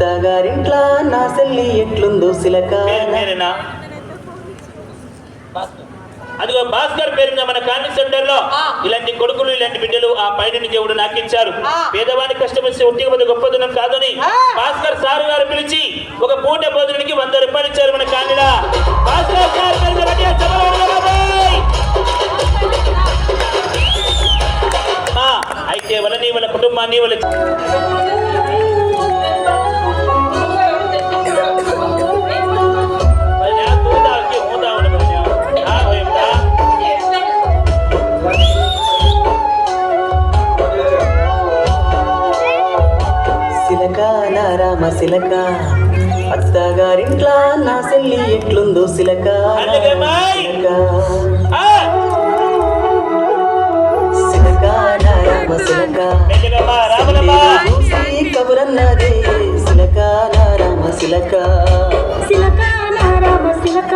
అత్తగారింట్లా నా సెల్లి ఎట్లుందో సిలక. అదిగో భాస్కర్ పేరున్న మన కాలనీ సెంటర్ లో ఇలాంటి కొడుకులు ఇలాంటి బిడ్డలు ఆ పైన దేవుడు నాకు ఇచ్చారు. పేదవానికి కష్టం వస్తే ఒంటికి మంది గొప్పదనం కాదని భాస్కర్ సార్ గారు పిలిచి ఒక పూట భోజనానికి 100 రూపాయలు ఇచ్చారు మన కాలనీలో. భాస్కర్ సార్ అయితే వాళ్ళని వాళ్ళ కుటుంబాన్ని వాళ్ళ రామ సిలక అత్తగారింట్లా నా సెల్లి ఎట్లుందో సిలక. సిలక రామ సిలక కబురన్నదే సిలక రామ సిలక. సిలక రామ సిలక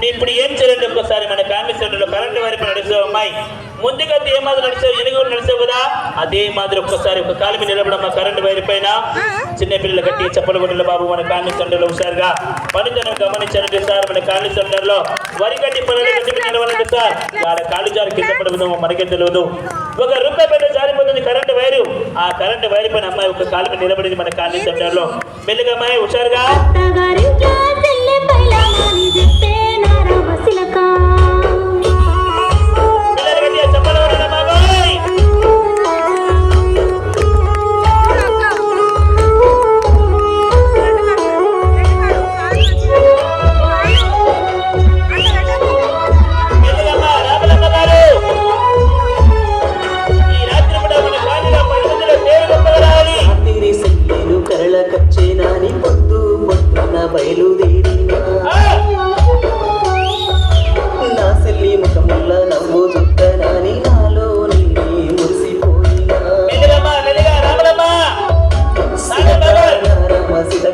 ఇప్పుడు ఏం చేయండి ఒక్కసారి మన ఫ్యామిలీ సెంటర్ లో కరెంట్ వైపు నడిచావు అమ్మాయి. ముందుగా ఏ మాదిరి నడిచావు ఎనుగు నడిచావు కదా అదే మాదిరి ఒక్కసారి ఒక కాలు మీద నిలబడమ్మా కరెంట్ వైర్ పైన. చిన్న పిల్లలు కట్టి చెప్పల గుడ్డల బాబు మన ఫ్యామిలీ సెంటర్ లో హుషారుగా పనితనం గమనించారంటే సార్ మన ఫ్యామిలీ సెంటర్ లో వరి కట్టి పనులు కట్టి నిలబడండి సార్. వాళ్ళ కాళ్ళు జారి కింద పడదు మనకే తెలియదు. ₹1 పెద్ద జారిపోతుంది కరెంట్ వైరు. ఆ కరెంట్ వైర్ పైన అమ్మాయి ఒక కాలు మీద నిలబడింది మన ఫ్యామిలీ సెంటర్ లో. మెల్లిగా అమ్మాయి హుషారుగా బయలుదేరినా నా సెల్లి ముఖముల్ల నవ్వు చుట్టనాని నాలో నేనే మురిసిపోయినా. రామ సిలక